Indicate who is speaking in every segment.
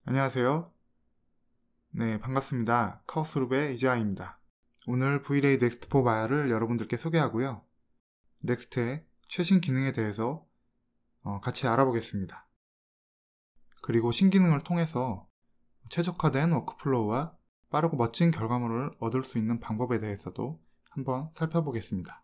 Speaker 1: 안녕하세요. 네, 반갑습니다. 카오스룹의 이지아입니다. 오늘 V-Ray Next4 마야를 여러분들께 소개하고요. 넥스트의 최신 기능에 대해서 같이 알아보겠습니다. 그리고 신기능을 통해서 최적화된 워크플로우와 빠르고 멋진 결과물을 얻을 수 있는 방법에 대해서도 한번 살펴보겠습니다.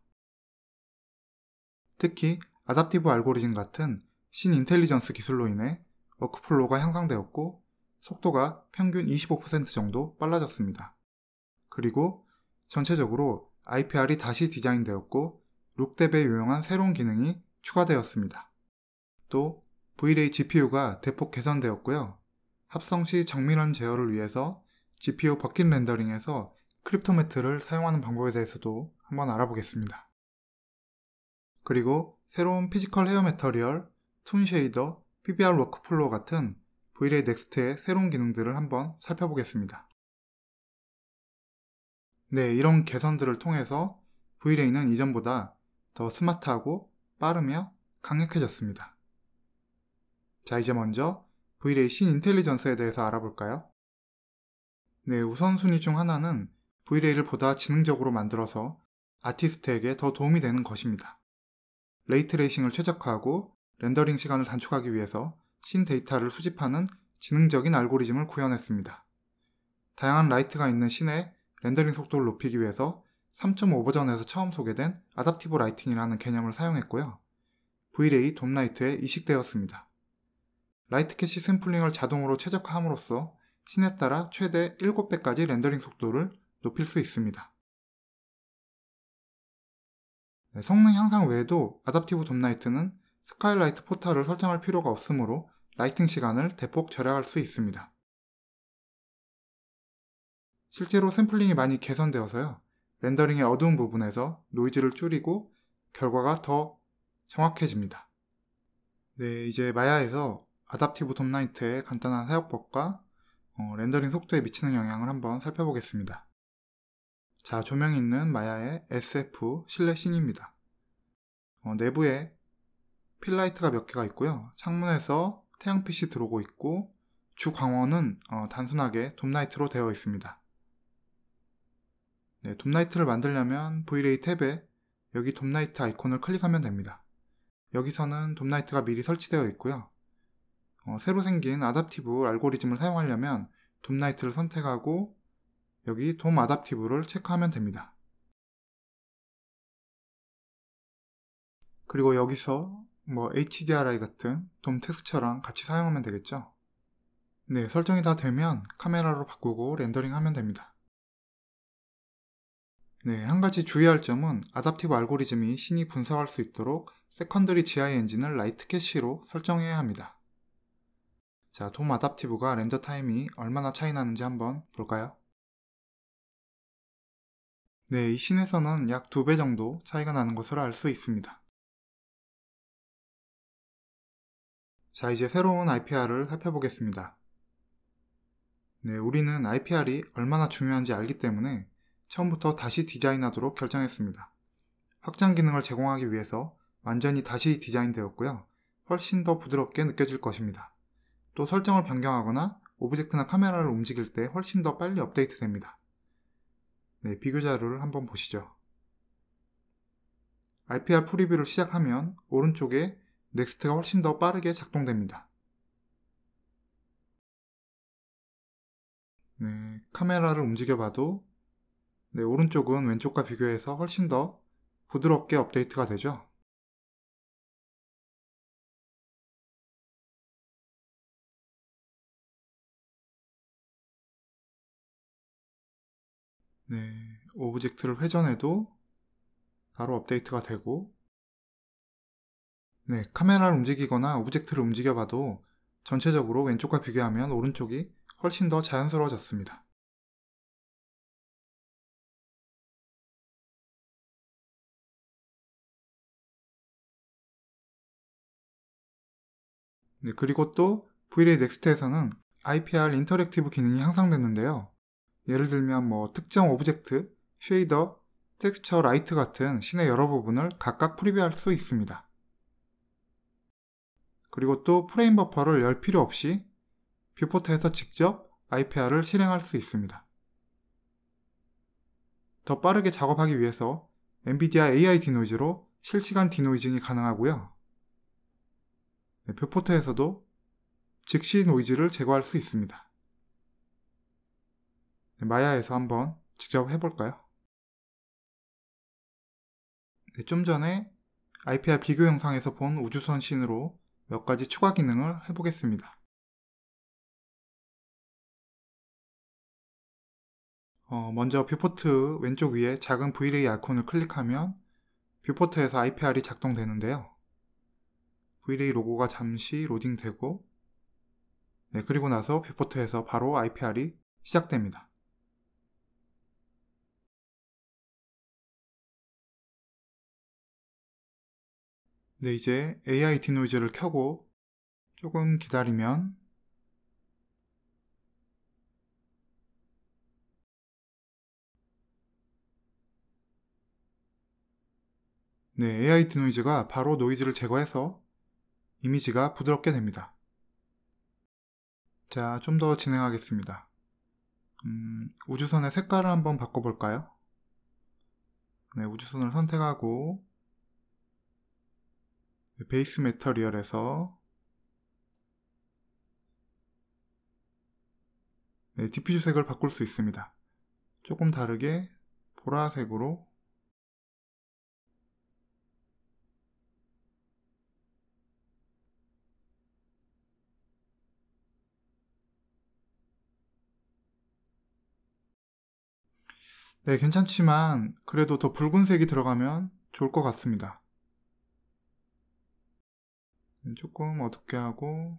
Speaker 1: 특히 아답티브 알고리즘 같은 신인텔리전스 기술로 인해 워크플로우가 향상되었고 속도가 평균 25% 정도 빨라졌습니다. 그리고 전체적으로 IPR이 다시 디자인되었고 룩뎁에 유용한 새로운 기능이 추가되었습니다. 또 V-Ray GPU가 대폭 개선되었고요. 합성 시 정밀한 제어를 위해서 GPU 버킷 렌더링에서 크립토매트를 사용하는 방법에 대해서도 한번 알아보겠습니다. 그리고 새로운 피지컬 헤어 매터리얼, 톤 쉐이더, PBR 워크플로우 같은 V-Ray Next의 새로운 기능들을 한번 살펴보겠습니다. 네, 이런 개선들을 통해서 V-Ray는 이전보다 더 스마트하고 빠르며 강력해졌습니다. 자, 이제 먼저 V-Ray 신인텔리전스에 대해서 알아볼까요? 네, 우선순위 중 하나는 V-Ray를 보다 지능적으로 만들어서 아티스트에게 더 도움이 되는 것입니다. 레이트레이싱을 최적화하고 렌더링 시간을 단축하기 위해서 신 데이터를 수집하는 지능적인 알고리즘을 구현했습니다. 다양한 라이트가 있는 씬의 렌더링 속도를 높이기 위해서 3.5 버전에서 처음 소개된 아답티브 라이팅이라는 개념을 사용했고요. V-Ray 돔라이트에 이식되었습니다. 라이트 캐시 샘플링을 자동으로 최적화함으로써 씬에 따라 최대 7배까지 렌더링 속도를 높일 수 있습니다. 성능 향상 외에도 아답티브 돔라이트는 스카이라이트 포탈을 설정할 필요가 없으므로 라이팅 시간을 대폭 절약할 수 있습니다. 실제로 샘플링이 많이 개선되어서요. 렌더링의 어두운 부분에서 노이즈를 줄이고 결과가 더 정확해집니다. 네, 이제 마야에서 아답티브 돔라이트의 간단한 사용법과 렌더링 속도에 미치는 영향을 한번 살펴보겠습니다. 자, 조명이 있는 마야의 SF 실내 씬입니다. 내부에 필라이트가 몇 개가 있고요. 창문에서 태양빛이 들어오고 있고 주 광원은 단순하게 돔라이트로 되어 있습니다. 네, 돔라이트를 만들려면 V-Ray 탭에 여기 돔라이트 아이콘을 클릭하면 됩니다. 여기서는 돔라이트가 미리 설치되어 있고요. 새로 생긴 아답티브 알고리즘을 사용하려면 돔라이트를 선택하고 여기 돔 아답티브를 체크하면 됩니다. 그리고 여기서 HDRI 같은 돔 텍스처랑 같이 사용하면 되겠죠. 네, 설정이 다 되면 카메라로 바꾸고 렌더링 하면 됩니다. 네, 한 가지 주의할 점은 아답티브 알고리즘이 씬이 분석할 수 있도록 세컨더리 GI 엔진을 라이트 캐시로 설정해야 합니다. 자, 돔 아답티브가 렌더 타임이 얼마나 차이 나는지 한번 볼까요? 네, 이 씬에서는 약 2배 정도 차이가 나는 것을 알 수 있습니다. 자, 이제 새로운 IPR을 살펴보겠습니다. 네, 우리는 IPR이 얼마나 중요한지 알기 때문에 처음부터 다시 디자인하도록 결정했습니다. 확장 기능을 제공하기 위해서 완전히 다시 디자인되었고요. 훨씬 더 부드럽게 느껴질 것입니다. 또 설정을 변경하거나 오브젝트나 카메라를 움직일 때 훨씬 더 빨리 업데이트 됩니다. 네, 비교 자료를 한번 보시죠. IPR 프리뷰를 시작하면 오른쪽에 넥스트가 훨씬 더 빠르게 작동됩니다. 네, 카메라를 움직여봐도 오른쪽은 왼쪽과 비교해서 훨씬 더 부드럽게 업데이트가 되죠. 네, 오브젝트를 회전해도 바로 업데이트가 되고 네, 카메라를 움직이거나 오브젝트를 움직여봐도 전체적으로 왼쪽과 비교하면 오른쪽이 훨씬 더 자연스러워졌습니다. 네, 그리고 또 V-Ray Next에서는 IPR 인터랙티브 기능이 향상됐는데요. 예를 들면 특정 오브젝트, 쉐이더, 텍스처, 라이트 같은 씬의 여러 부분을 각각 프리뷰할 수 있습니다. 그리고 또 프레임 버퍼를 열 필요 없이 뷰포트에서 직접 IPR을 실행할 수 있습니다. 더 빠르게 작업하기 위해서 엔비디아 AI 디노이즈로 실시간 디노이징이 가능하고요. 뷰포트에서도 즉시 노이즈를 제거할 수 있습니다. 마야에서 한번 직접 해볼까요? 좀 전에 IPR 비교 영상에서 본 우주선 씬으로 몇 가지 추가 기능을 해보겠습니다. 먼저 뷰포트 왼쪽 위에 작은 Vray 아이콘을 클릭하면 뷰포트에서 IPR이 작동되는데요. Vray 로고가 잠시 로딩되고 그리고 나서 뷰포트에서 바로 IPR이 시작됩니다. 이제 AI 디노이즈를 켜고 조금 기다리면 AI 디노이즈가 바로 노이즈를 제거해서 이미지가 부드럽게 됩니다. 자, 좀 더 진행하겠습니다. 우주선의 색깔을 한번 바꿔볼까요? 우주선을 선택하고 베이스 매터리얼에서 디퓨즈 색을 바꿀 수 있습니다. 조금 다르게 보라색으로 괜찮지만 그래도 더 붉은색이 들어가면 좋을 것 같습니다. 조금 어둡게 하고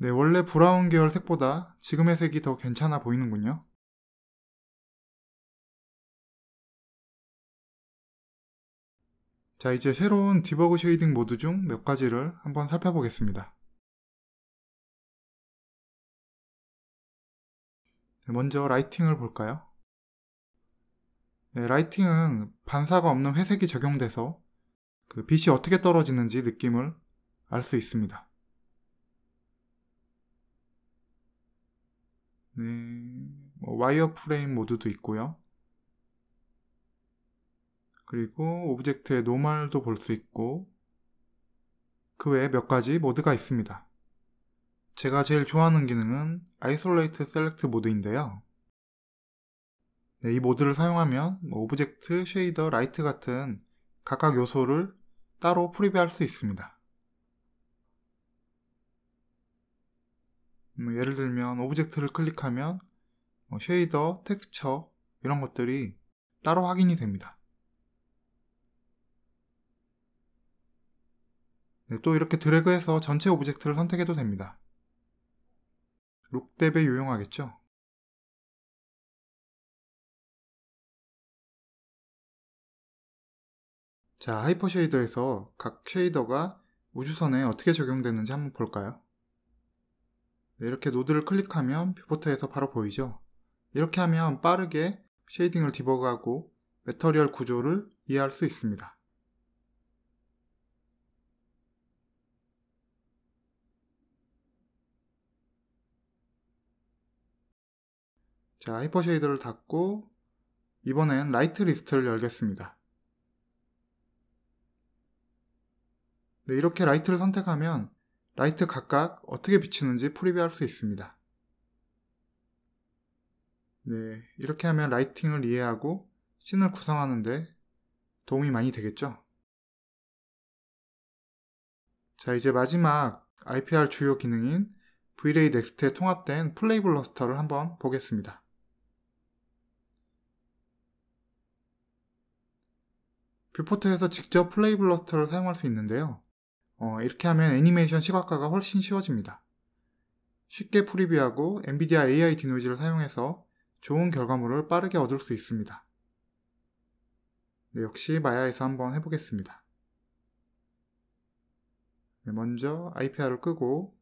Speaker 1: 원래 브라운 계열 색보다 지금의 색이 더 괜찮아 보이는군요. 자, 이제 새로운 디버그 쉐이딩 모드 중 몇 가지를 한번 살펴보겠습니다. 먼저 라이팅을 볼까요? 라이팅은 반사가 없는 회색이 적용돼서 그 빛이 어떻게 떨어지는지 느낌을 알 수 있습니다. 와이어 프레임 모드도 있고요. 그리고 오브젝트의 노멀도 볼 수 있고 그 외에 몇 가지 모드가 있습니다. 제가 제일 좋아하는 기능은 Isolate Select 모드인데요. 이 모드를 사용하면 오브젝트, 쉐이더, 라이트 같은 각각 요소를 따로 프리뷰할 수 있습니다. 예를 들면 오브젝트를 클릭하면 쉐이더, 텍스처 이런 것들이 따로 확인이 됩니다. 또 이렇게 드래그해서 전체 오브젝트를 선택해도 됩니다. 룩뎁에 유용하겠죠? 자, 하이퍼 쉐이더에서 각 쉐이더가 우주선에 어떻게 적용되는지 한번 볼까요? 이렇게 노드를 클릭하면 뷰포트에서 바로 보이죠? 이렇게 하면 빠르게 쉐이딩을 디버그하고 매터리얼 구조를 이해할 수 있습니다. 자, 하이퍼 쉐이더를 닫고 이번엔 라이트 리스트를 열겠습니다. 이렇게 라이트를 선택하면 라이트 각각 어떻게 비치는지 프리뷰할 수 있습니다. 이렇게 하면 라이팅을 이해하고 씬을 구성하는데 도움이 많이 되겠죠? 자, 이제 마지막 IPR 주요 기능인 Vray Next에 통합된 플레이 블러스터를 한번 보겠습니다. 뷰포트에서 직접 플레이 블러스터를 사용할 수 있는데요. 이렇게 하면 애니메이션 시각화가 훨씬 쉬워집니다. 쉽게 프리뷰하고 엔비디아 AI 디노이즈를 사용해서 좋은 결과물을 빠르게 얻을 수 있습니다. 역시 마야에서 한번 해보겠습니다. 먼저 IPR을 끄고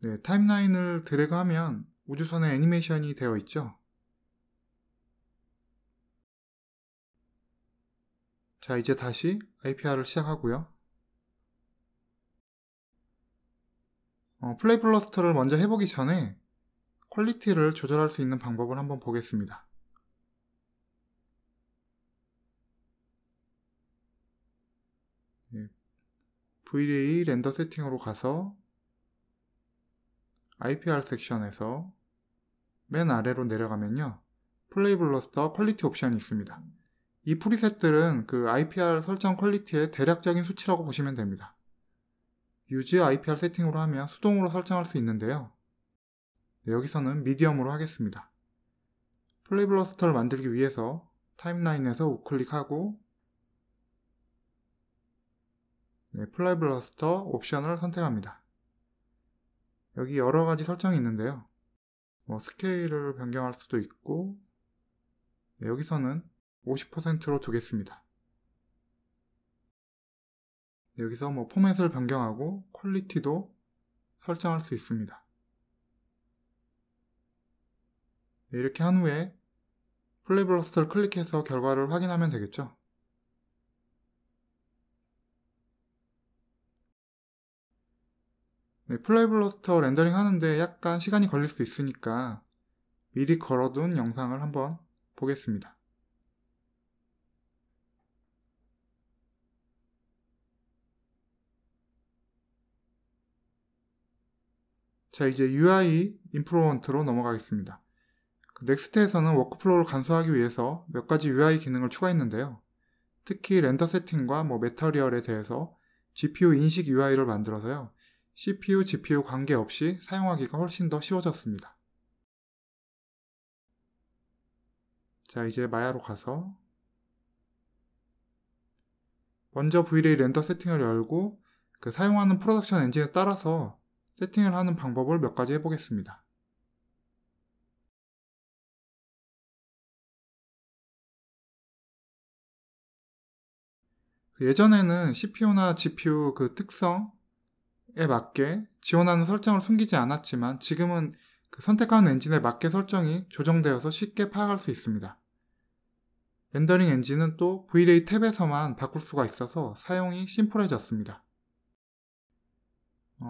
Speaker 1: 네, 타임라인을 드래그하면 우주선에 애니메이션이 되어 있죠. 자, 이제 다시 IPR을 시작하고요. 플레이 블러스터를 먼저 해보기 전에 퀄리티를 조절할 수 있는 방법을 한번 보겠습니다. 네, V-Ray 렌더 세팅으로 가서 IPR 섹션에서 맨 아래로 내려가면요, 플레이 블러스터 퀄리티 옵션이 있습니다. 이 프리셋들은 그 IPR 설정 퀄리티의 대략적인 수치라고 보시면 됩니다. Use IPR 세팅으로 하면 수동으로 설정할 수 있는데요. 네, 여기서는 미디엄으로 하겠습니다. 플레이 블러스터를 만들기 위해서 타임라인에서 우클릭하고 네, 플레이 블러스터 옵션을 선택합니다. 여기 여러가지 설정이 있는데요. 스케일을 변경할 수도 있고, 네, 여기서는 50%로 두겠습니다. 네, 여기서 포맷을 변경하고 퀄리티도 설정할 수 있습니다. 네, 이렇게 한 후에 플레이 블러스터를 클릭해서 결과를 확인하면 되겠죠. 네, 플레이 블러스터 렌더링 하는데 약간 시간이 걸릴 수 있으니까 미리 걸어둔 영상을 한번 보겠습니다. 자, 이제 UI 임프루먼트로 넘어가겠습니다. 넥스트에서는 워크플로우를 간소화하기 위해서 몇 가지 UI 기능을 추가했는데요. 특히 렌더 세팅과 매터리얼에 대해서 GPU 인식 UI를 만들어서요, CPU, GPU 관계없이 사용하기가 훨씬 더 쉬워졌습니다. 자, 이제 마야로 가서 먼저 V-Ray 렌더 세팅을 열고 사용하는 프로덕션 엔진에 따라서 세팅을 하는 방법을 몇 가지 해보겠습니다. 예전에는 CPU나 GPU 특성에 맞게 지원하는 설정을 숨기지 않았지만 지금은 선택하는 엔진에 맞게 설정이 조정되어서 쉽게 파악할 수 있습니다. 렌더링 엔진은 또 V-Ray 탭에서만 바꿀 수가 있어서 사용이 심플해졌습니다.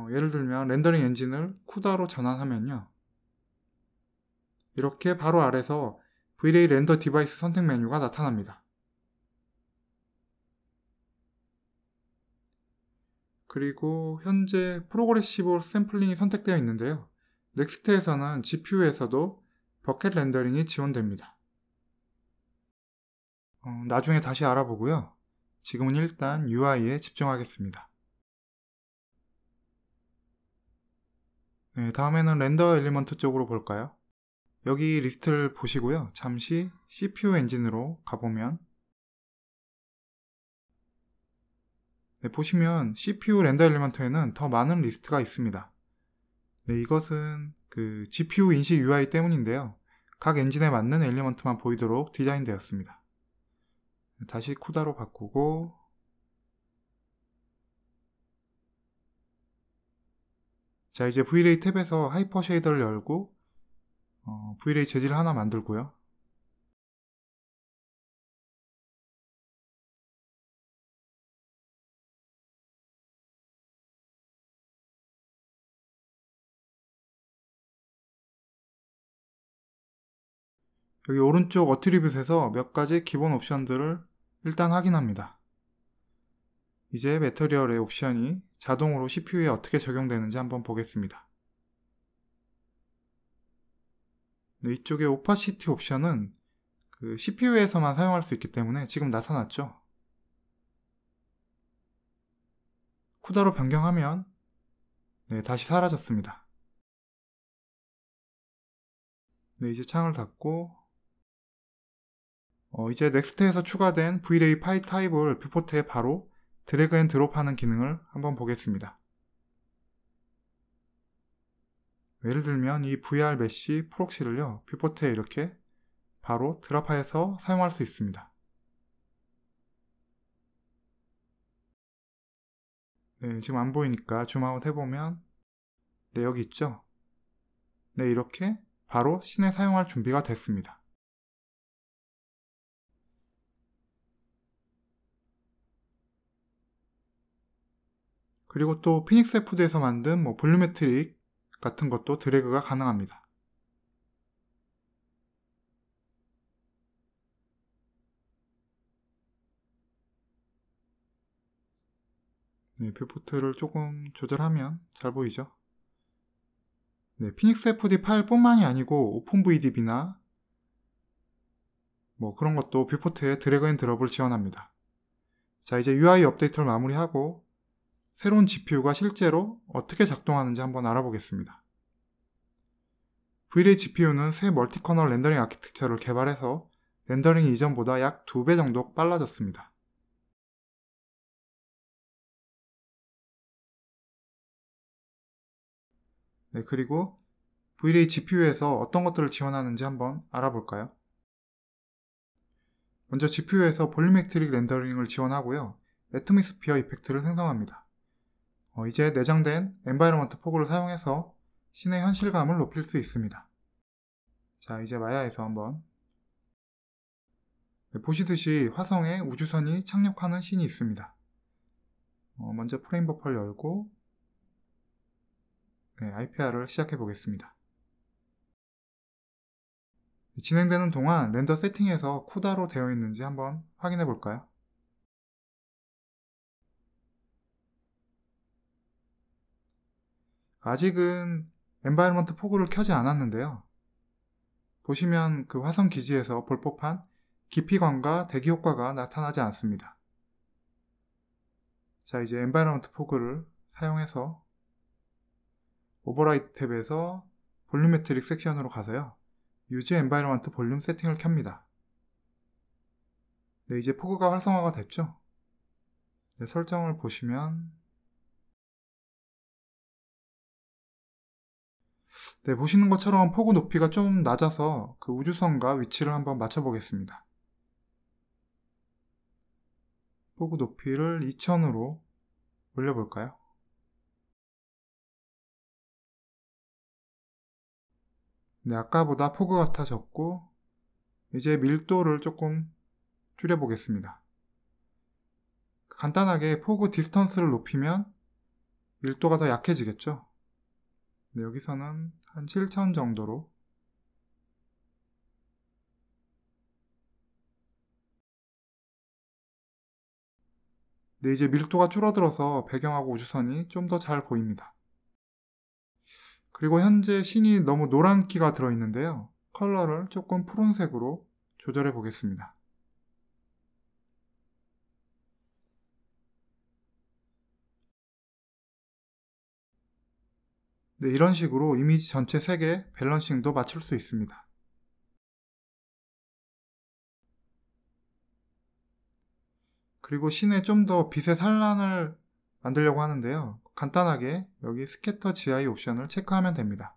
Speaker 1: 예를 들면 렌더링 엔진을 쿠다로 전환하면요, 이렇게 바로 아래서 V-Ray 렌더 디바이스 선택 메뉴가 나타납니다. 그리고 현재 프로그레시브 샘플링이 선택되어 있는데요. 넥스트에서는 GPU에서도 버켓 렌더링이 지원됩니다. 나중에 다시 알아보고요. 지금은 일단 UI에 집중하겠습니다. 네, 다음에는 렌더 엘리먼트 쪽으로 볼까요? 여기 리스트를 보시고요. 잠시 CPU 엔진으로 가보면 네, 보시면 CPU 렌더 엘리먼트에는 더 많은 리스트가 있습니다. 네, 이것은 GPU 인식 UI 때문인데요. 각 엔진에 맞는 엘리먼트만 보이도록 디자인되었습니다. 다시 쿠다로 바꾸고 자, 이제 V-Ray 탭에서 하이퍼 쉐이더를 열고 V-Ray 재질을 하나 만들고요. 여기 오른쪽 어트리뷰트에서 몇 가지 기본 옵션들을 일단 확인합니다. 이제 매터리얼의 옵션이 자동으로 CPU에 어떻게 적용되는지 한번 보겠습니다. 네, 이쪽에 오파시티 옵션은 CPU에서만 사용할 수 있기 때문에 지금 나타났죠. 쿠다로 변경하면 네, 다시 사라졌습니다. 네, 이제 창을 닫고 이제 넥스트에서 추가된 V-Ray 파일 타입을 뷰포트에 바로 드래그 앤 드롭하는 기능을 한번 보겠습니다. 예를 들면 이 VR 메쉬 프록시를요, 뷰포트에 이렇게 바로 드랍해서 사용할 수 있습니다. 네, 지금 안 보이니까 줌아웃 해보면 네, 여기 있죠? 네, 이렇게 바로 씬에 사용할 준비가 됐습니다. 그리고 또 피닉스 FD에서 만든 볼륨메트릭 같은 것도 드래그가 가능합니다. 네, 뷰포트를 조금 조절하면 잘 보이죠? 네, 피닉스 FD 파일뿐만이 아니고 오픈VDB나 그런 것도 뷰포트에 드래그 앤 드롭을 지원합니다. 자, 이제 UI 업데이트를 마무리하고 새로운 GPU가 실제로 어떻게 작동하는지 한번 알아보겠습니다. V-Ray GPU는 새 멀티커널 렌더링 아키텍처를 개발해서 렌더링이 이전보다 약 2배 정도 빨라졌습니다. 네, 그리고 V-Ray GPU에서 어떤 것들을 지원하는지 한번 알아볼까요? 먼저 GPU에서 볼륨메트릭 렌더링을 지원하고요. 애토미스피어 이펙트를 생성합니다. 이제 내장된 엔바이러먼트 포그를 사용해서 씬의 현실감을 높일 수 있습니다. 자, 이제 마야에서 한번 보시듯이 화성에 우주선이 착륙하는 씬이 있습니다. 먼저 프레임 버퍼를 열고 IPR을 시작해 보겠습니다. 진행되는 동안 렌더 세팅에서 쿠다로 되어 있는지 한번 확인해 볼까요? 아직은 엔바이러먼트 포그를 켜지 않았는데요. 보시면 그 화성 기지에서 볼 법한 깊이감과 대기 효과가 나타나지 않습니다. 자, 이제 엔바이러먼트 포그를 사용해서 오버라이드 탭에서 볼륨메트릭 섹션으로 가서요. 유지 엔바이러먼트 볼륨 세팅을 켭니다. 네, 이제 포그가 활성화가 됐죠? 네, 설정을 보시면 네, 보시는 것처럼 포그 높이가 좀 낮아서 그 우주선과 위치를 한번 맞춰보겠습니다. 포그 높이를 2000으로 올려볼까요? 네, 아까보다 포그가 같아졌고 이제 밀도를 조금 줄여보겠습니다. 간단하게 포그 디스턴스를 높이면 밀도가 더 약해지겠죠? 네, 여기서는 한 7000 정도로 네, 이제 밀도가 줄어들어서 배경하고 우주선이 좀 더 잘 보입니다. 그리고 현재 씬이 너무 노란기가 들어있는데요. 컬러를 조금 푸른색으로 조절해 보겠습니다. 네, 이런 식으로 이미지 전체 색의 밸런싱도 맞출 수 있습니다. 그리고 씬에 좀 더 빛의 산란을 만들려고 하는데요. 간단하게 여기 스캐터 GI 옵션을 체크하면 됩니다.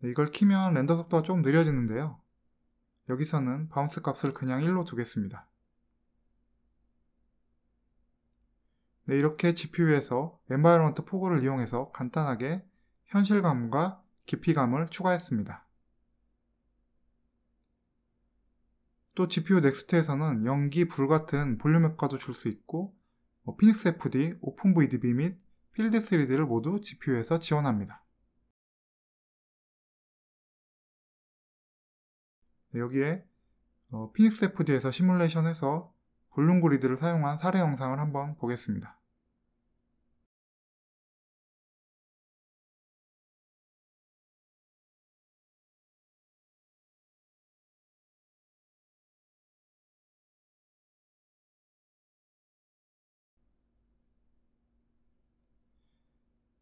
Speaker 1: 네, 이걸 키면 렌더 속도가 좀 느려지는데요. 여기서는 바운스 값을 그냥 1로 두겠습니다. 네, 이렇게 GPU에서 엔바이러먼트 포그를 이용해서 간단하게 현실감과 깊이감을 추가했습니다. 또 GPU 넥스트에서는 연기, 불 같은 볼륨 효과도 줄 수 있고 피닉스 FD, 오픈VDB 및 필드 3D를 모두 GPU에서 지원합니다. 네, 여기에 피닉스 FD에서 시뮬레이션해서 볼륨 그리드를 사용한 사례 영상을 한번 보겠습니다.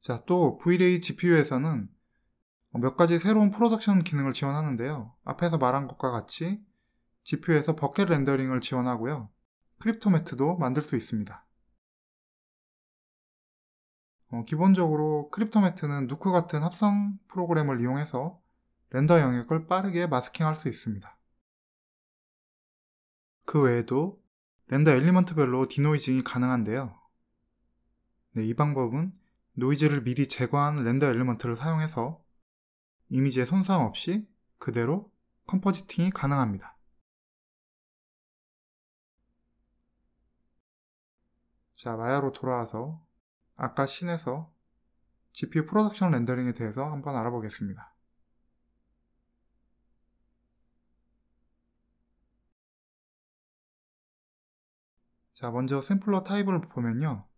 Speaker 1: 자, 또 V-Ray GPU에서는 몇 가지 새로운 프로덕션 기능을 지원하는데요. 앞에서 말한 것과 같이 GPU에서 버켓 렌더링을 지원하고요. 크립토 매트도 만들 수 있습니다. 기본적으로 크립토 매트는 누크 같은 합성 프로그램을 이용해서 렌더 영역을 빠르게 마스킹할 수 있습니다. 그 외에도 렌더 엘리먼트별로 디노이징이 가능한데요. 네, 이 방법은 노이즈를 미리 제거한 렌더 엘리먼트를 사용해서 이미지에 손상 없이 그대로 컴포지팅이 가능합니다. 자, 마야로 돌아와서 아까 씬에서 GPU 프로덕션 렌더링에 대해서 한번 알아보겠습니다. 자, 먼저 샘플러 타입을 보면요.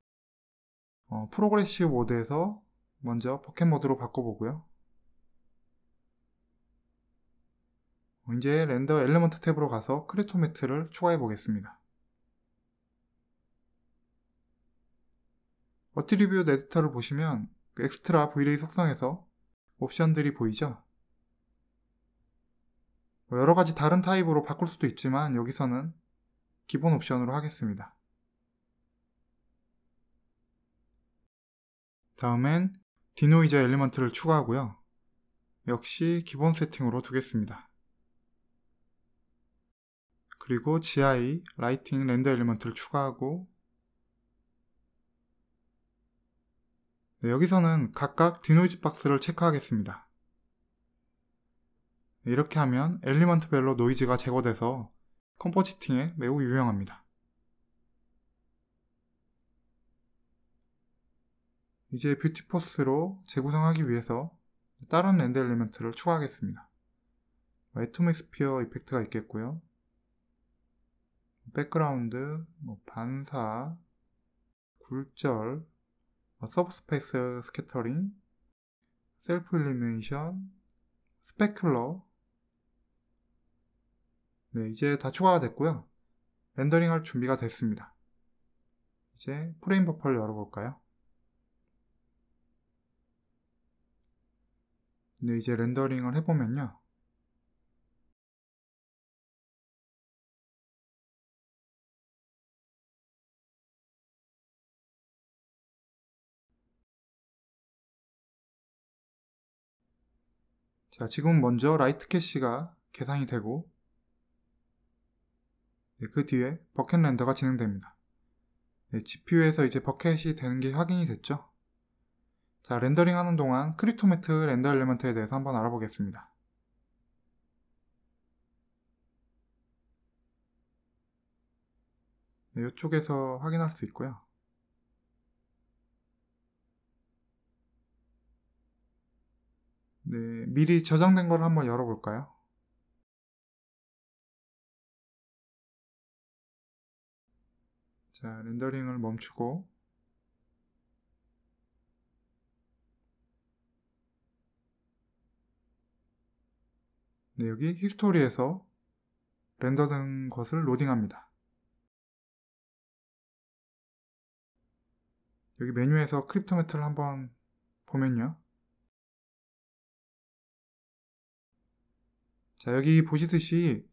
Speaker 1: 프로그레시브 모드에서 먼저 버켓 모드로 바꿔보고요. 이제 렌더 엘리먼트 탭으로 가서 크립토 매트를 추가해 보겠습니다. 어트리뷰트 에디터를 보시면 그 엑스트라 V-Ray 속성에서 옵션들이 보이죠? 여러가지 다른 타입으로 바꿀 수도 있지만 여기서는 기본 옵션으로 하겠습니다. 다음엔 디노이저 엘리먼트를 추가하고요. 역시 기본 세팅으로 두겠습니다. 그리고 GI, 라이팅, 렌더 엘리먼트를 추가하고 네, 여기서는 각각 디노이즈 박스를 체크하겠습니다. 네, 이렇게 하면 엘리먼트별로 노이즈가 제거돼서 컴포지팅에 매우 유용합니다. 이제 뷰티포스로 재구성하기 위해서 다른 렌더 엘리먼트를 추가하겠습니다. 애토미스피어 이펙트가 있겠고요. 백그라운드, 반사, 굴절, 서브스페이스 스캐터링, 셀프 일루미네이션, 스페큘러. 네, 이제 다 추가가 됐고요. 렌더링 할 준비가 됐습니다. 이제 프레임 버퍼를 열어볼까요? 네, 이제 렌더링을 해보면요. 자, 지금 먼저 라이트 캐시가 계산이 되고 네, 그 뒤에 버켓 렌더가 진행됩니다. 네, GPU에서 이제 버켓이 되는 게 확인이 됐죠. 자, 렌더링 하는 동안 크립토 매트 렌더 엘리먼트에 대해서 한번 알아보겠습니다. 네, 이쪽에서 확인할 수 있고요. 네, 미리 저장된 걸 한번 열어볼까요? 자, 렌더링을 멈추고 네, 여기 히스토리에서 렌더된 것을 로딩합니다. 여기 메뉴에서 크립토 매트를 한번 보면요. 자, 여기 보시듯이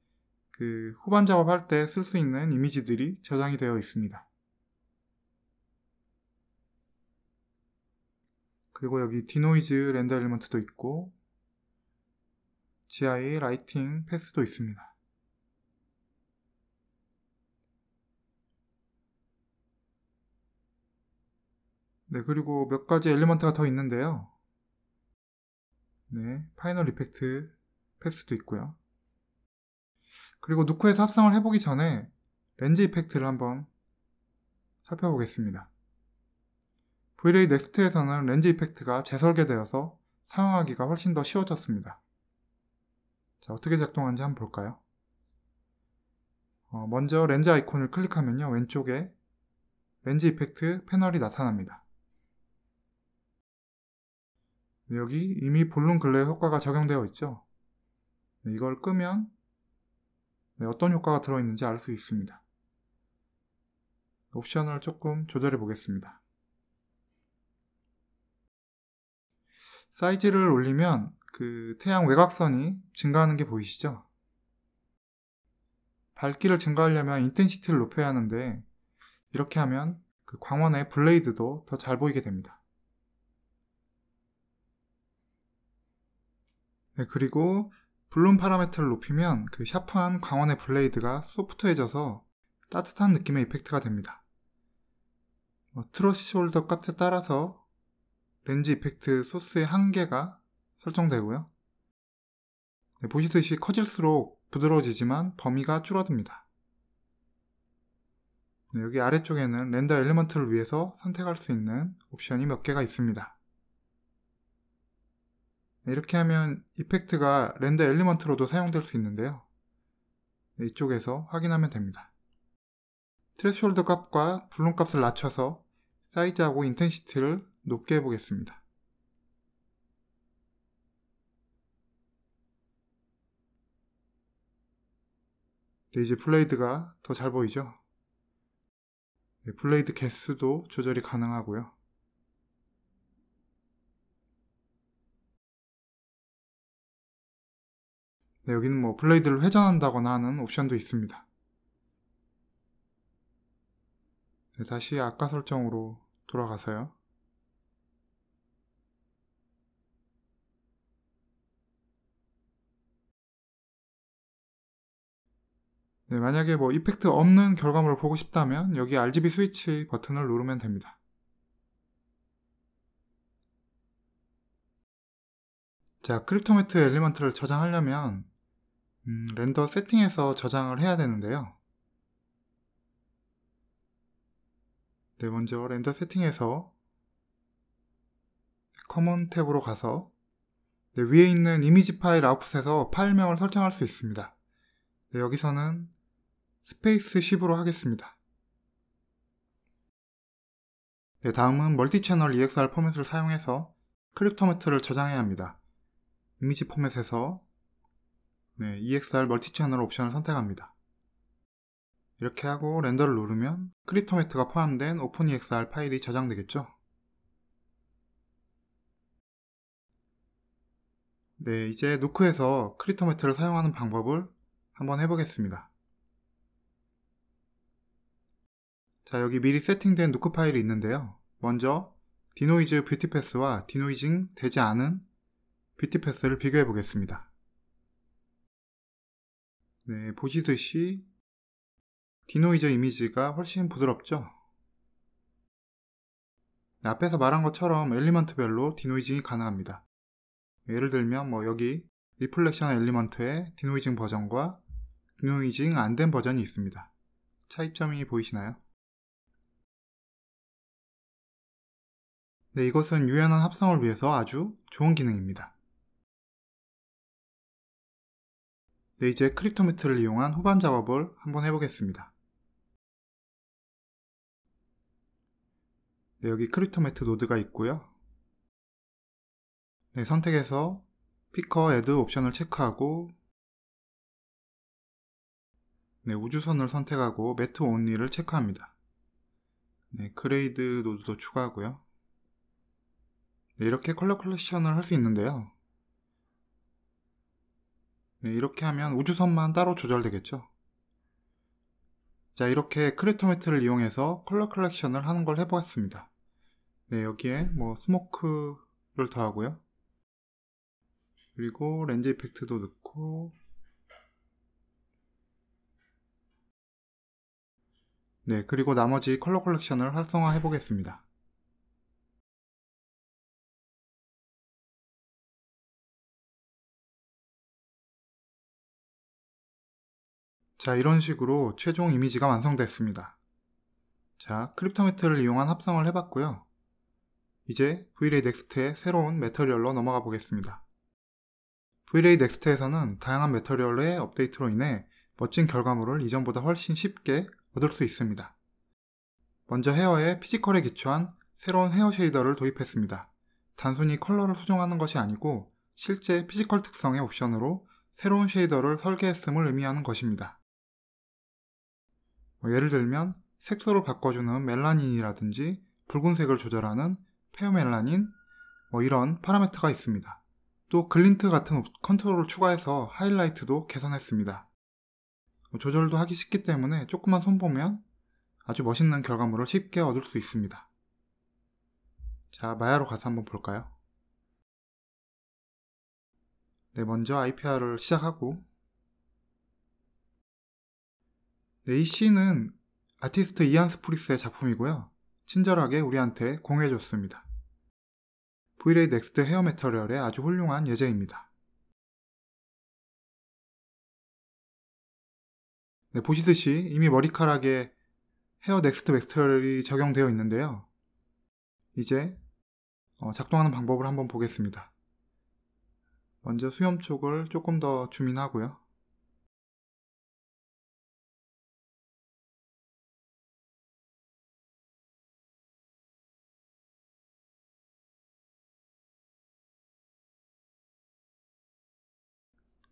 Speaker 1: 그 후반 작업할 때 쓸 수 있는 이미지들이 저장이 되어 있습니다. 그리고 여기 디노이즈 렌더 엘리먼트도 있고 GI 라이팅 패스도 있습니다. 네, 그리고 몇 가지 엘리먼트가 더 있는데요. 네, 파이널 이펙트 패스도 있고요. 그리고 누크에서 합성을 해보기 전에 렌즈 이펙트를 한번 살펴보겠습니다. V-Ray 넥스트에서는 렌즈 이펙트가 재설계되어서 사용하기가 훨씬 더 쉬워졌습니다. 자, 어떻게 작동하는지 한번 볼까요? 먼저 렌즈 아이콘을 클릭하면요, 왼쪽에 렌즈 이펙트 패널이 나타납니다. 네, 여기 이미 볼륨 글레어 효과가 적용되어 있죠. 네, 이걸 끄면 네, 어떤 효과가 들어있는지 알 수 있습니다. 옵션을 조금 조절해 보겠습니다. 사이즈를 올리면 그 태양 외곽선이 증가하는 게 보이시죠? 밝기를 증가하려면 인텐시티를 높여야 하는데 이렇게 하면 그 광원의 블레이드도 더 잘 보이게 됩니다. 네, 그리고 블룸 파라미터를 높이면 그 샤프한 광원의 블레이드가 소프트해져서 따뜻한 느낌의 이펙트가 됩니다. 트러시홀더 값에 따라서 렌즈 이펙트 소스의 한계가 설정되고요. 보시듯이 커질수록 부드러워지지만 범위가 줄어듭니다. 여기 아래쪽에는 렌더 엘리먼트를 위해서 선택할 수 있는 옵션이 몇 개가 있습니다. 이렇게 하면 이펙트가 렌더 엘리먼트로도 사용될 수 있는데요. 이쪽에서 확인하면 됩니다. 트레시홀드 값과 블룸 값을 낮춰서 사이즈하고 인텐시티를 높게 해보겠습니다. 이제 블레이드가 더 잘 보이죠? 블레이드 개수도 조절이 가능하고요. 여기는 블레이드를 회전한다거나 하는 옵션도 있습니다. 다시 아까 설정으로 돌아가서요. 만약에 이펙트 없는 결과물을 보고 싶다면 여기 RGB 스위치 버튼을 누르면 됩니다. 자, 크립토매트 엘리먼트를 저장하려면 렌더 세팅에서 저장을 해야 되는데요. 먼저 렌더 세팅에서 커먼 탭으로 가서 위에 있는 이미지 파일 아웃풋에서 파일명을 설정할 수 있습니다. 여기서는 스페이스 10으로 하겠습니다. 다음은 멀티채널 EXR 포맷을 사용해서 크립토매트를 저장해야 합니다. 이미지 포맷에서 EXR 멀티채널 옵션을 선택합니다. 이렇게 하고 렌더를 누르면 크립토매트가 포함된 오픈EXR 파일이 저장되겠죠. 이제 누크에서 크립토매트를 사용하는 방법을 한번 해보겠습니다. 자, 여기 미리 세팅된 누크 파일이 있는데요. 먼저 디노이즈 뷰티패스와 디노이징 되지 않은 뷰티패스를 비교해 보겠습니다. 보시듯이 디노이즈 이미지가 훨씬 부드럽죠? 앞에서 말한 것처럼 엘리먼트별로 디노이징이 가능합니다. 예를 들면 여기 리플렉션 엘리먼트의 디노이징 버전과 디노이징 안 된 버전이 있습니다. 차이점이 보이시나요? 이것은 유연한 합성을 위해서 아주 좋은 기능입니다. 이제 크립토매트를 이용한 후반 작업을 한번 해보겠습니다. 여기 크립토매트 노드가 있고요. 선택해서 피커 애드 옵션을 체크하고 우주선을 선택하고 매트 온리를 체크합니다. 그레이드 노드도 추가하고요. 이렇게 컬러 컬렉션을 할 수 있는데요. 이렇게 하면 우주선만 따로 조절되겠죠. 자, 이렇게 크립토매트를 이용해서 컬러 컬렉션을 하는 걸 해보았습니다. 여기에 스모크를 더하고요. 그리고 렌즈 이펙트도 넣고 그리고 나머지 컬러 컬렉션을 활성화해 보겠습니다. 자, 이런 식으로 최종 이미지가 완성됐습니다. 자, 크립토매트를 이용한 합성을 해봤고요. 이제 V-Ray 넥스트의 새로운 매터리얼로 넘어가 보겠습니다. V-Ray 넥스트에서는 다양한 매터리얼의 업데이트로 인해 멋진 결과물을 이전보다 훨씬 쉽게 얻을 수 있습니다. 먼저 헤어에 피지컬에 기초한 새로운 헤어 쉐이더를 도입했습니다. 단순히 컬러를 수정하는 것이 아니고 실제 피지컬 특성의 옵션으로 새로운 쉐이더를 설계했음을 의미하는 것입니다. 예를 들면 색소를 바꿔주는 멜라닌이라든지 붉은색을 조절하는 페어멜라닌, 이런 파라미터가 있습니다. 또 글린트 같은 컨트롤을 추가해서 하이라이트도 개선했습니다. 조절도 하기 쉽기 때문에 조금만 손보면 아주 멋있는 결과물을 쉽게 얻을 수 있습니다. 자, 마야로 가서 한번 볼까요? 먼저 IPR을 시작하고 이 씬은 아티스트 이안 스프리스의 작품이고요. 친절하게 우리한테 공유해줬습니다. V-ray 넥스트 헤어 매터리얼의 아주 훌륭한 예제입니다. 네, 보시듯이 이미 머리카락에 헤어 넥스트 매터리얼이 적용되어 있는데요. 이제 작동하는 방법을 한번 보겠습니다. 먼저 수염 쪽을 조금 더 줌인하고요.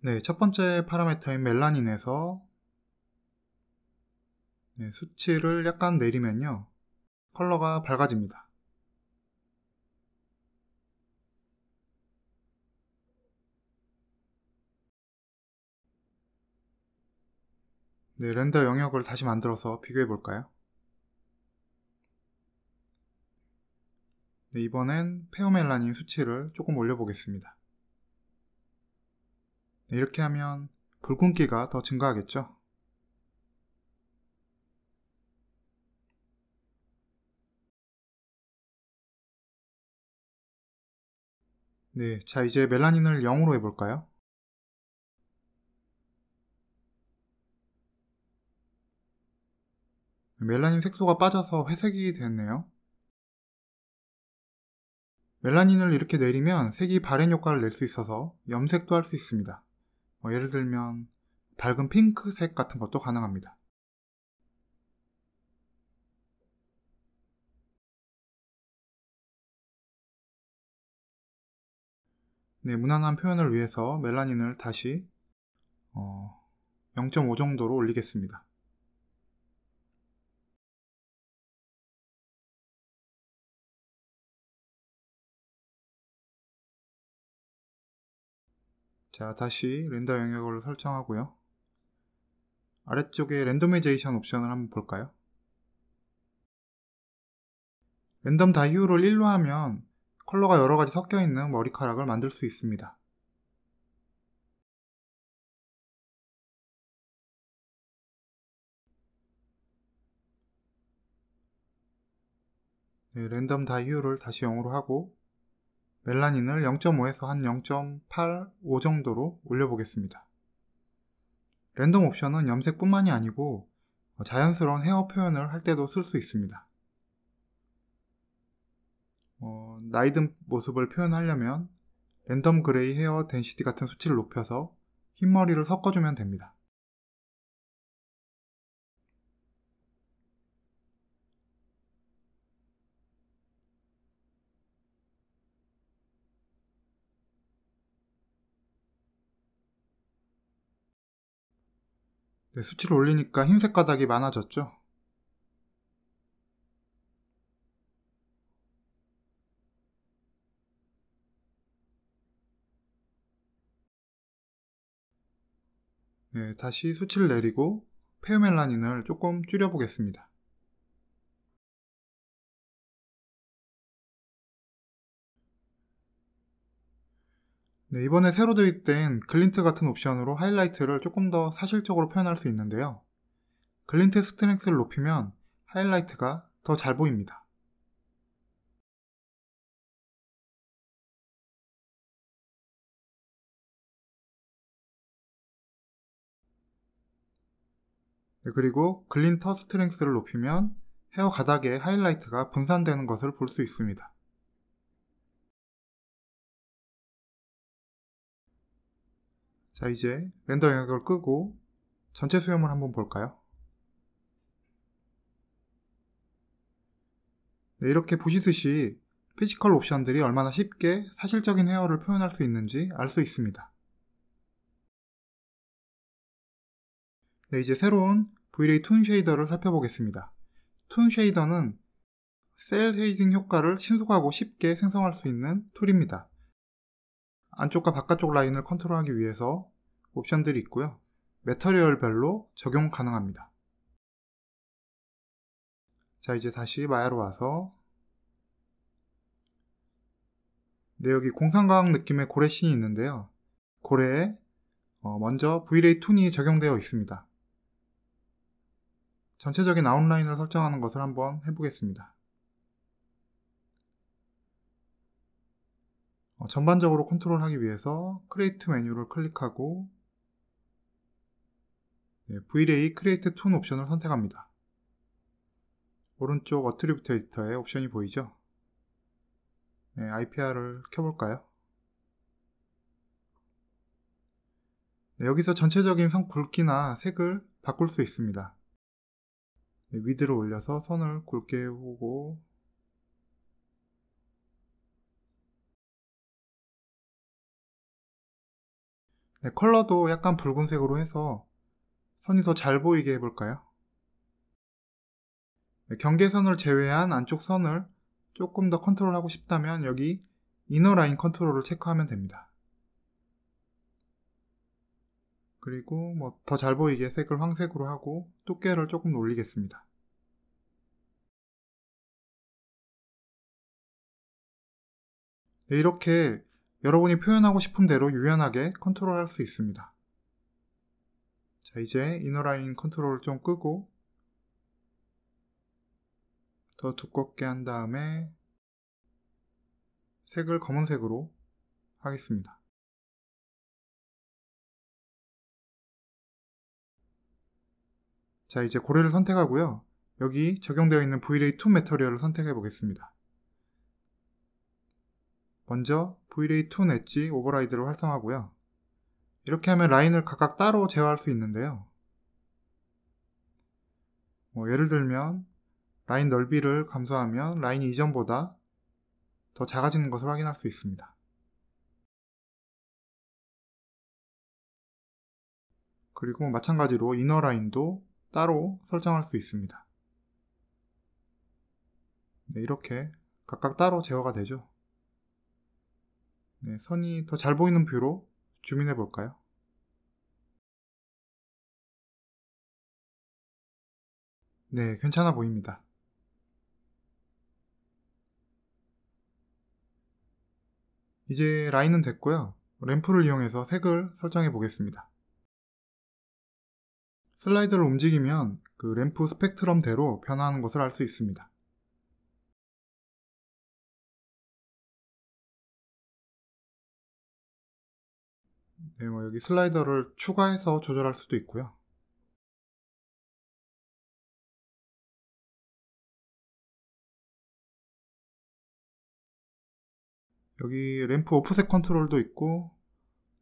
Speaker 1: 네, 첫 번째 파라미터인 멜라닌에서 수치를 약간 내리면요, 컬러가 밝아집니다. 네, 렌더 영역을 다시 만들어서 비교해 볼까요? 네, 이번엔 페어멜라닌 수치를 조금 올려보겠습니다. 네, 이렇게 하면 붉은기가 더 증가하겠죠? 네, 자 이제 멜라닌을 0으로 해볼까요? 멜라닌 색소가 빠져서 회색이 됐네요. 멜라닌을 이렇게 내리면 색이 바랜 효과를 낼 수 있어서 염색도 할 수 있습니다. 예를 들면 밝은 핑크색 같은 것도 가능합니다. 네, 무난한 표현을 위해서 멜라닌을 다시 0.5 정도로 올리겠습니다. 자, 다시 렌더 영역을 설정하고요. 아래쪽에 랜도마이제이션 옵션을 한번 볼까요? 랜덤 다이유를 1로 하면 컬러가 여러가지 섞여있는 머리카락을 만들 수 있습니다. 네, 랜덤 다이유를 다시 0으로 하고 멜라닌을 0.5에서 한 0.85 정도로 올려보겠습니다. 랜덤 옵션은 염색뿐만이 아니고 자연스러운 헤어 표현을 할 때도 쓸 수 있습니다. 나이든 모습을 표현하려면 랜덤 그레이 헤어 덴시티 같은 수치를 높여서 흰머리를 섞어주면 됩니다. 네, 수치를 올리니까 흰색 가닥이 많아졌죠? 네, 다시 수치를 내리고 페어멜라닌을 조금 줄여보겠습니다. 네, 이번에 새로 도입된 글린트 같은 옵션으로 하이라이트를 조금 더 사실적으로 표현할 수 있는데요. 글린트 스트렝스를 높이면 하이라이트가 더 잘 보입니다. 네, 그리고 글린터 스트렝스를 높이면 헤어 가닥에 하이라이트가 분산되는 것을 볼 수 있습니다. 자, 이제 렌더 영역을 끄고 전체 수염을 한번 볼까요? 네, 이렇게 보시듯이 피지컬 옵션들이 얼마나 쉽게 사실적인 헤어를 표현할 수 있는지 알 수 있습니다. 네, 이제 새로운 V-ray 툰 쉐이더를 살펴보겠습니다. 툰 쉐이더는 셀 쉐이딩 효과를 신속하고 쉽게 생성할 수 있는 툴입니다. 안쪽과 바깥쪽 라인을 컨트롤하기 위해서 옵션들이 있고요. 매터리얼별로 적용 가능합니다. 자, 이제 다시 마야로 와서 네, 여기 공상과학 느낌의 고래씬이 있는데요. 고래에 먼저 V-ray 툰이 적용되어 있습니다. 전체적인 아웃라인을 설정하는 것을 한번 해보겠습니다. 전반적으로 컨트롤하기 위해서 크리에이트 메뉴를 클릭하고 V-Ray 크리에이트 톤 옵션을 선택합니다. 오른쪽 어트리뷰트 에디터에 옵션이 보이죠? IPR을 켜볼까요? 여기서 전체적인 선 굵기나 색을 바꿀 수 있습니다. 위드를 올려서 선을 굵게 보고 컬러도 약간 붉은색으로 해서 선이 더 잘 보이게 해볼까요? 경계선을 제외한 안쪽 선을 조금 더 컨트롤하고 싶다면 여기 이너 라인 컨트롤을 체크하면 됩니다. 그리고 더 잘 보이게 색을 황색으로 하고 두께를 조금 올리겠습니다. 이렇게 여러분이 표현하고 싶은 대로 유연하게 컨트롤할 수 있습니다. 자, 이제 이너라인 컨트롤을 좀 끄고 더 두껍게 한 다음에 색을 검은색으로 하겠습니다. 자, 이제 고래를 선택하고요. 여기 적용되어 있는 V-Ray 톤 매터리얼을 선택해 보겠습니다. 먼저 V-Ray 톤 엣지 오버라이드를 활성화하고요. 이렇게 하면 라인을 각각 따로 제어할 수 있는데요. 예를 들면 라인 넓이를 감소하면 라인이 이전보다 더 작아지는 것을 확인할 수 있습니다. 그리고 마찬가지로 이너 라인도 따로 설정할 수 있습니다. 이렇게 각각 따로 제어가 되죠. 선이 더 잘 보이는 뷰로 줌인해 볼까요? 네, 괜찮아 보입니다. 이제 라인은 됐고요. 램프를 이용해서 색을 설정해 보겠습니다. 슬라이드를 움직이면 그 램프 스펙트럼대로 변화하는 것을 알 수 있습니다. 여기 슬라이더를 추가해서 조절할 수도 있고요. 여기 램프 오프셋 컨트롤도 있고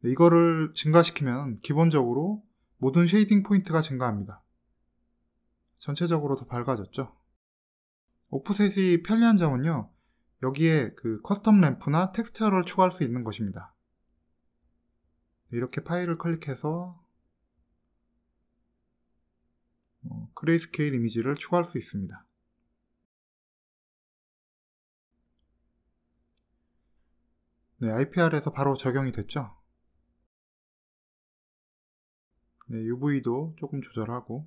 Speaker 1: 이거를 증가시키면 기본적으로 모든 쉐이딩 포인트가 증가합니다. 전체적으로 더 밝아졌죠. 오프셋이 편리한 점은요. 여기에 그 커스텀 램프나 텍스처를 추가할 수 있는 것입니다. 이렇게 파일을 클릭해서 그레이스케일 이미지를 추가할 수 있습니다. 네, IPR에서 바로 적용이 됐죠. 네, UV도 조금 조절하고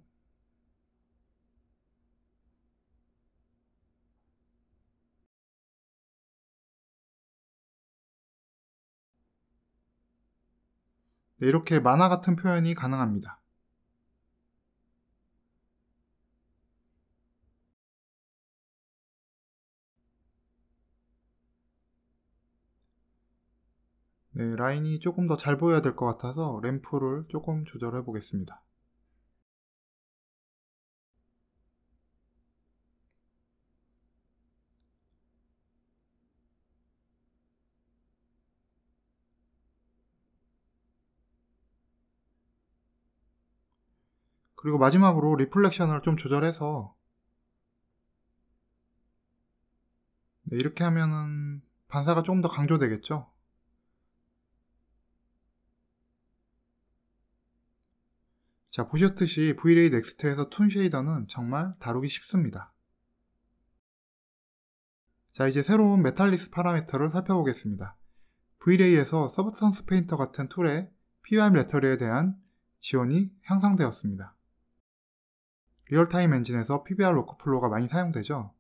Speaker 1: 네, 이렇게 만화 같은 표현이 가능합니다. 네, 라인이 조금 더 잘 보여야 될 것 같아서 램프를 조금 조절해 보겠습니다. 그리고 마지막으로 리플렉션을 좀 조절해서 이렇게 하면은 반사가 조금 더 강조되겠죠. 자, 보셨듯이 V-Ray 넥스트에서 톤 쉐이더는 정말 다루기 쉽습니다. 자, 이제 새로운 메탈리스 파라미터를 살펴보겠습니다. V-Ray에서 서브스턴스 페인터 같은 툴에 PBR 매터리에 대한 지원이 향상되었습니다. 리얼타임 엔진에서 PBR 워크플로우가 많이 사용되죠.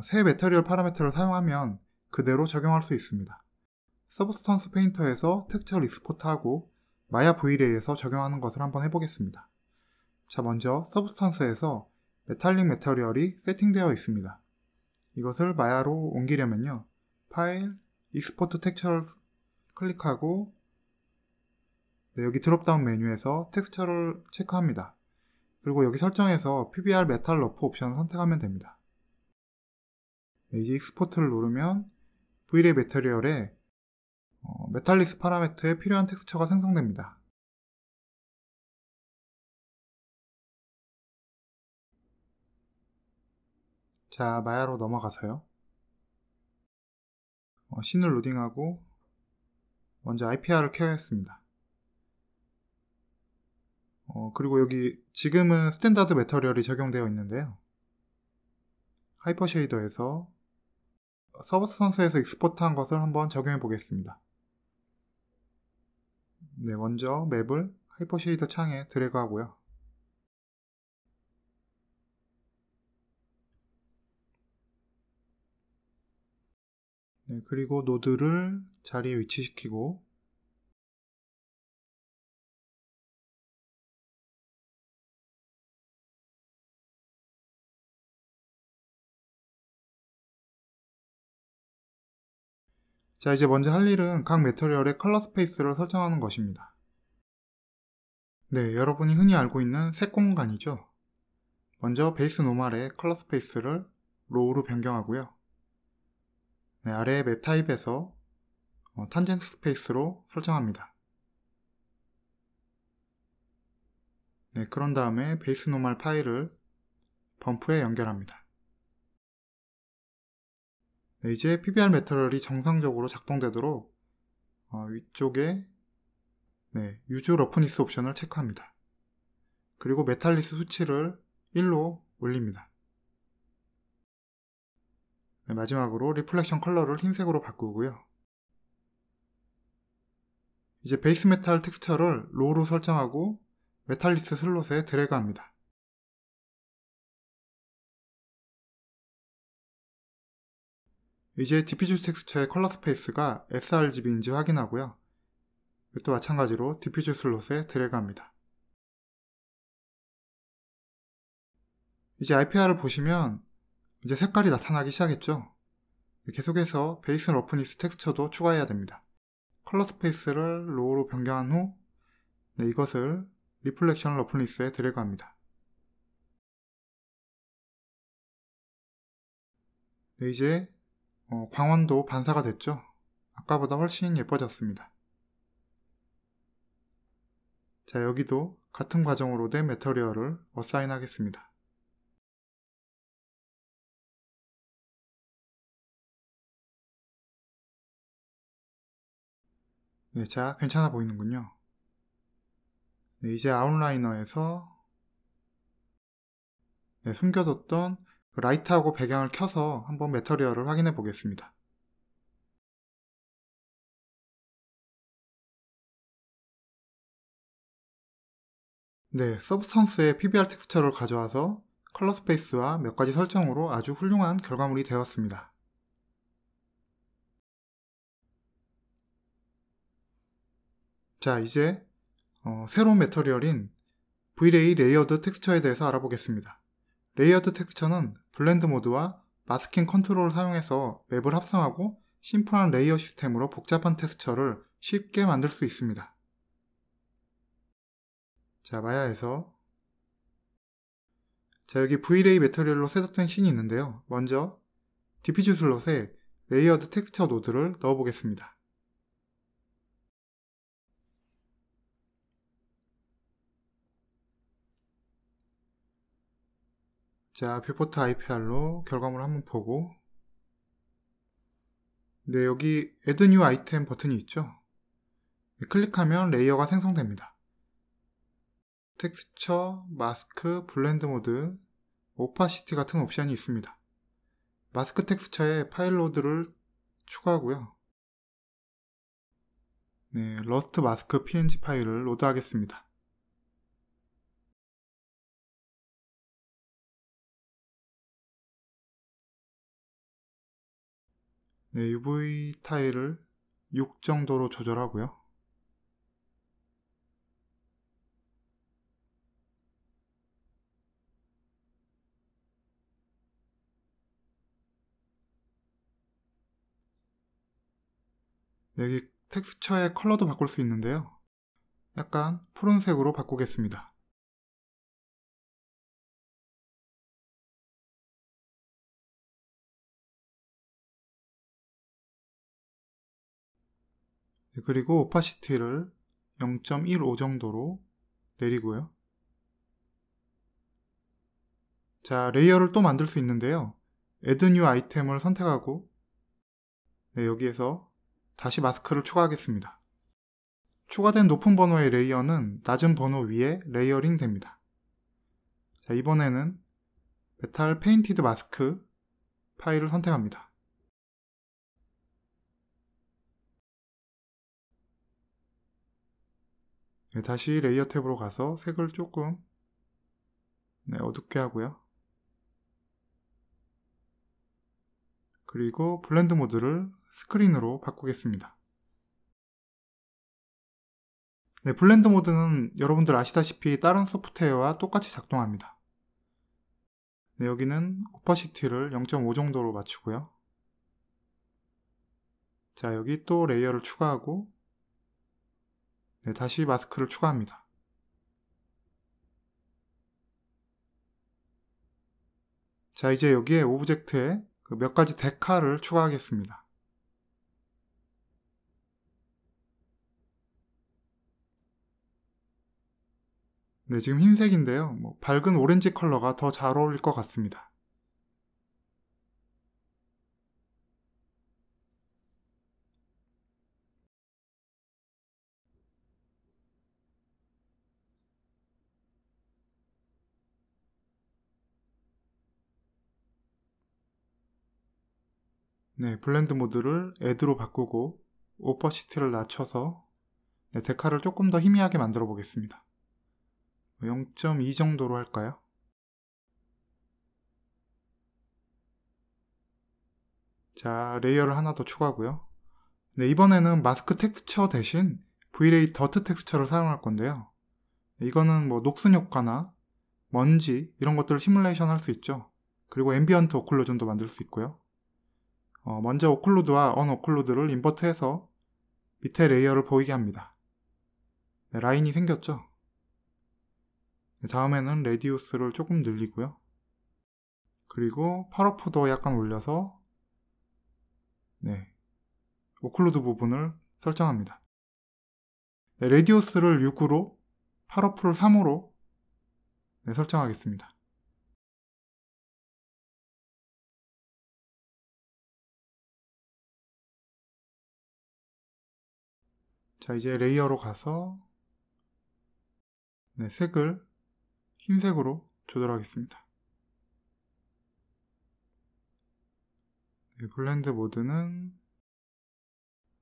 Speaker 1: 새 매터리얼 파라미터를 사용하면 그대로 적용할 수 있습니다. 서브스턴스 페인터에서 텍스처를 익스포트하고 마야 V-Ray에서 적용하는 것을 한번 해보겠습니다. 자, 먼저 서브스턴스에서 메탈릭 매터리얼이 세팅되어 있습니다. 이것을 마야로 옮기려면요. 파일, 익스포트 텍스처를 클릭하고 네, 여기 드롭다운 메뉴에서 텍스처를 체크합니다. 그리고 여기 설정에서 PBR 메탈 러프 옵션을 선택하면 됩니다. 네, 이제 익스포트를 누르면 V-Ray 매터리얼에 메탈리스 파라미터에 필요한 텍스처가 생성됩니다. 자, 마야로 넘어가서요. 씬을 로딩하고 먼저 IPR을 켜야겠습니다. 그리고 여기 지금은 스탠다드 매터리얼이 적용되어 있는데요. 하이퍼 쉐이더에서 서브스턴스에서 익스포트한 것을 한번 적용해 보겠습니다. 네, 먼저 맵을 하이퍼 쉐이더 창에 드래그 하고요. 네, 그리고 노드를 자리에 위치시키고 자, 이제 먼저 할 일은 각 매터리얼의 컬러 스페이스를 설정하는 것입니다. 네, 여러분이 흔히 알고 있는 색 공간이죠. 먼저 베이스 노멀의 컬러 스페이스를 로우로 변경하고요. 네, 아래 맵 타입에서 탄젠트 스페이스로 설정합니다. 네, 그런 다음에 베이스 노멀 파일을 범프에 연결합니다. 네, 이제 PBR 매터리얼이 정상적으로 작동되도록 위쪽에 유즈 러프니스 옵션을 체크합니다. 그리고 메탈리스 수치를 1로 올립니다. 네, 마지막으로 리플렉션 컬러를 흰색으로 바꾸고요. 이제 베이스 메탈 텍스처를 로우로 설정하고 메탈리스 슬롯에 드래그 합니다. 이제 디퓨즈 텍스처의 컬러 스페이스가 sRGB인지 확인하고요. 이것도 마찬가지로 디퓨즈 슬롯에 드래그 합니다. 이제 IPR을 보시면 이제 색깔이 나타나기 시작했죠. 계속해서 베이스 러프니스 텍스처도 추가해야 됩니다. 컬러 스페이스를 로우로 변경한 후 이것을 리플렉션 러프니스에 드래그 합니다. 이제 광원도 반사가 됐죠. 아까보다 훨씬 예뻐졌습니다. 자, 여기도 같은 과정으로 된 매터리얼을 어사인 하겠습니다. 네, 자, 괜찮아 보이는군요. 네, 이제 아웃라이너에서 숨겨뒀던 라이트하고 배경을 켜서 한번 매터리얼을 확인해 보겠습니다. 네, 서브스턴스의 PBR 텍스처를 가져와서 컬러 스페이스와 몇 가지 설정으로 아주 훌륭한 결과물이 되었습니다. 자, 이제 새로운 매터리얼인 V-Ray 레이어드 텍스처에 대해서 알아보겠습니다. 레이어드 텍스처는 블렌드 모드와 마스킹 컨트롤을 사용해서 맵을 합성하고 심플한 레이어 시스템으로 복잡한 텍스처를 쉽게 만들 수 있습니다. 자, 마야에서 자, 여기 V-Ray 매터리얼로 셋업된 씬이 있는데요. 먼저 디퓨즈 슬롯에 레이어드 텍스처 노드를 넣어 보겠습니다. 자, 뷰포트 IPR로 결과물을 한번 보고 네, 여기 Add New Item 버튼이 있죠. 클릭하면 레이어가 생성됩니다. 텍스처, 마스크, 블렌드 모드, 오파시티 같은 옵션이 있습니다. 마스크 텍스처에 파일 로드를 추가하고요. 네, 러스트 마스크 png 파일을 로드하겠습니다. 네, UV 타일을 6 정도로 조절하고요. 여기 텍스처의 컬러도 바꿀 수 있는데요. 약간 푸른색으로 바꾸겠습니다. 그리고 오파시티를 0.15 정도로 내리고요. 자, 레이어를 또 만들 수 있는데요. Add New 아이템을 선택하고 여기에서 다시 마스크를 추가하겠습니다. 추가된 높은 번호의 레이어는 낮은 번호 위에 레이어링 됩니다. 자, 이번에는 메탈 페인티드 마스크 파일을 선택합니다. 다시 레이어 탭으로 가서 색을 조금 어둡게 하고요. 그리고 블렌드 모드를 스크린으로 바꾸겠습니다. 블렌드 모드는 여러분들 아시다시피 다른 소프트웨어와 똑같이 작동합니다. 여기는 오파시티를 0.5 정도로 맞추고요. 자, 여기 또 레이어를 추가하고 다시 마스크를 추가합니다. 자, 이제 여기에 오브젝트에 몇 가지 데카를 추가하겠습니다. 지금 흰색인데요. 밝은 오렌지 컬러가 더 잘 어울릴 것 같습니다. 블렌드 모드를 Add로 바꾸고 오퍼시티를 낮춰서 데카를 조금 더 희미하게 만들어 보겠습니다. 0.2 정도로 할까요? 자, 레이어를 하나 더 추가하고요. 이번에는 마스크 텍스처 대신 V-Ray 더트 텍스처를 사용할 건데요. 이거는 녹슨 효과나 먼지 이런 것들을 시뮬레이션 할 수 있죠. 그리고 앰비언트 오클루전도 만들 수 있고요. 먼저 오클루드와 언오클루드를 인버트해서 밑에 레이어를 보이게 합니다. 라인이 생겼죠. 다음에는 레디우스를 조금 늘리고요. 그리고 펄어프도 약간 올려서 오클루드 부분을 설정합니다. 레디우스를 6으로 펄어프를 3으로 설정하겠습니다. 자, 이제 레이어로 가서 색을 흰색으로 조절하겠습니다. 블렌드 모드는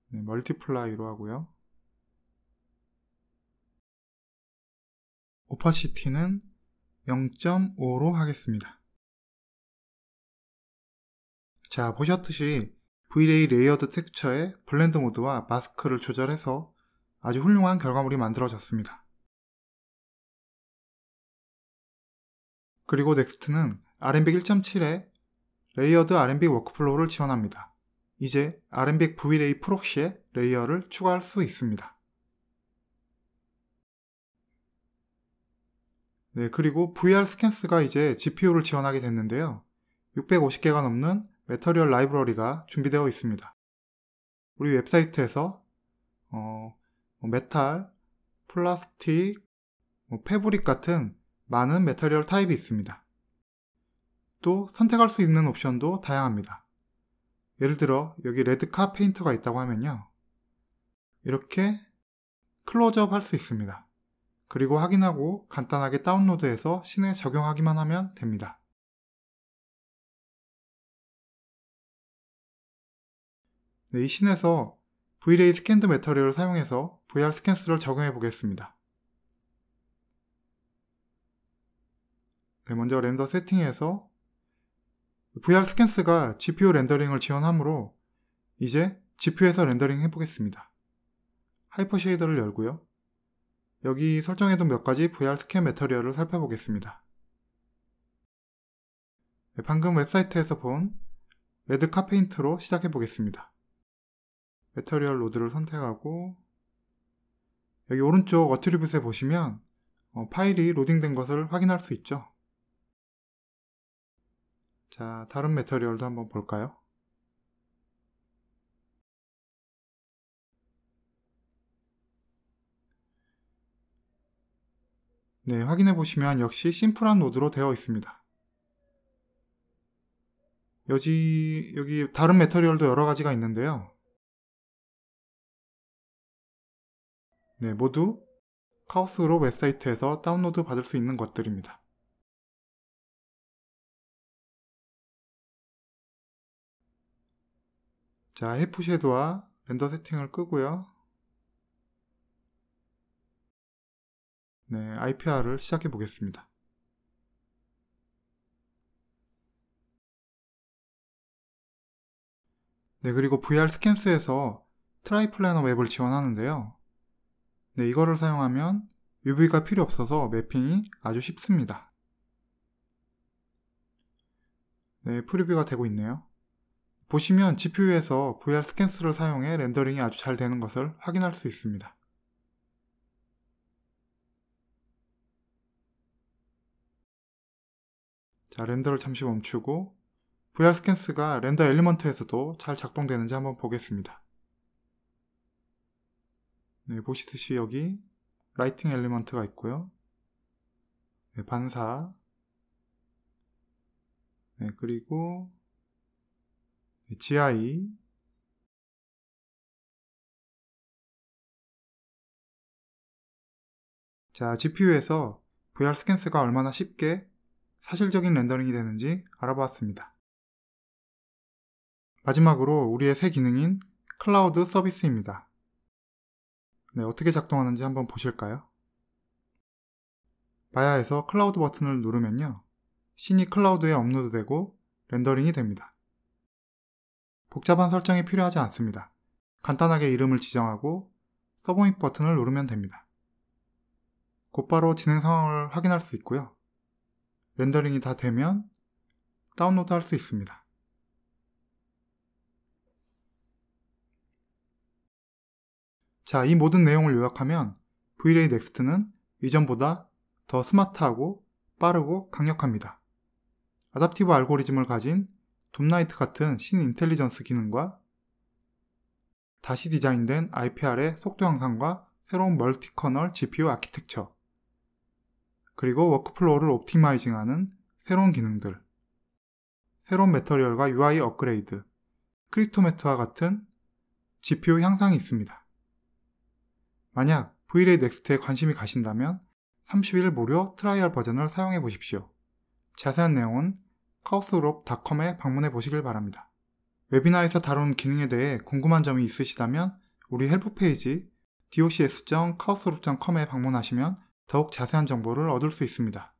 Speaker 1: 멀티플라이로 하고요. 오파시티는 0.5로 하겠습니다. 자, 보셨듯이 V-Ray 레이어드 텍스처의 블렌드 모드와 마스크를 조절해서 아주 훌륭한 결과물이 만들어졌습니다. 그리고 넥스트는 RMBIC 1.7에 레이어드 RMBIC 워크플로우를 지원합니다. 이제 RMBIC V-Ray 프록시에 레이어를 추가할 수 있습니다. 그리고 VR 스캔스가 이제 GPU를 지원하게 됐는데요. 650개가 넘는 매터리얼 라이브러리가 준비되어 있습니다. 우리 웹사이트에서 메탈, 플라스틱, 패브릭 같은 많은 매터리얼 타입이 있습니다. 또 선택할 수 있는 옵션도 다양합니다. 예를 들어 여기 레드카 페인터가 있다고 하면요. 이렇게 클로즈업 할 수 있습니다. 그리고 확인하고 간단하게 다운로드해서 씬에 적용하기만 하면 됩니다. 이 씬에서 V-Ray 스캔드 매터리얼을 사용해서 VR 스캔스를 적용해 보겠습니다. 먼저 렌더 세팅에서 VR 스캔스가 GPU 렌더링을 지원하므로 이제 GPU에서 렌더링 해보겠습니다. 하이퍼 쉐이더를 열고요. 여기 설정해둔 몇 가지 VR 스캔 매터리얼을 살펴보겠습니다. 방금 웹사이트에서 본 레드 카페인트로 시작해 보겠습니다. 매터리얼 로드를 선택하고 여기 오른쪽 어트리뷰트에 보시면 파일이 로딩된 것을 확인할 수 있죠. 자, 다른 매터리얼도 한번 볼까요? 네, 확인해 보시면 역시 심플한 노드로 되어 있습니다. 여기 다른 매터리얼도 여러 가지가 있는데요. 네, 모두 카오스그룹 웹사이트에서 다운로드 받을 수 있는 것들입니다. 자, 헬프 섀도우와 렌더 세팅을 끄고요. 네, IPR을 시작해 보겠습니다. 네, 그리고 VR 스캔스에서 트라이 플래너 맵을 지원하는데요. 네, 이거를 사용하면 UV가 필요 없어서 매핑이 아주 쉽습니다. 네, 프리뷰가 되고 있네요. 보시면 GPU에서 VR 스캔스를 사용해 렌더링이 아주 잘 되는 것을 확인할 수 있습니다. 자, 렌더를 잠시 멈추고 VR 스캔스가 렌더 엘리먼트에서도 잘 작동되는지 한번 보겠습니다. 네, 보시듯이 여기 라이팅 엘리먼트가 있고요. 네, 반사, 네, 그리고 GI, 자, GPU에서 VR 스캔스가 얼마나 쉽게 사실적인 렌더링이 되는지 알아보았습니다. 마지막으로 우리의 새 기능인 클라우드 서비스입니다. 네, 어떻게 작동하는지 한번 보실까요? 마야에서 클라우드 버튼을 누르면요, 씬이 클라우드에 업로드되고 렌더링이 됩니다. 복잡한 설정이 필요하지 않습니다. 간단하게 이름을 지정하고 서브밋 버튼을 누르면 됩니다. 곧바로 진행 상황을 확인할 수 있고요. 렌더링이 다 되면 다운로드 할 수 있습니다. 자, 이 모든 내용을 요약하면 V-Ray Next는 이전보다 더 스마트하고 빠르고 강력합니다. 아답티브 알고리즘을 가진 돔라이트 같은 신 인텔리전스 기능과 다시 디자인된 IPR의 속도 향상과 새로운 멀티 커널 GPU 아키텍처, 그리고 워크플로우를 옵티마이징하는 새로운 기능들, 새로운 매터리얼과 UI 업그레이드, 크립토매트와 같은 GPU 향상이 있습니다. 만약 V-Ray Next에 관심이 가신다면 30일 무료 트라이얼 버전을 사용해 보십시오. 자세한 내용은 카오스그룹.com에 방문해 보시길 바랍니다. 웨비나에서 다룬 기능에 대해 궁금한 점이 있으시다면 우리 헬프 페이지 docs.kaosgroup.com에 방문하시면 더욱 자세한 정보를 얻을 수 있습니다.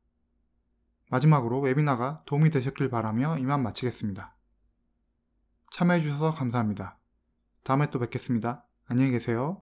Speaker 1: 마지막으로 웨비나가 도움이 되셨길 바라며 이만 마치겠습니다. 참여해주셔서 감사합니다. 다음에 또 뵙겠습니다. 안녕히 계세요.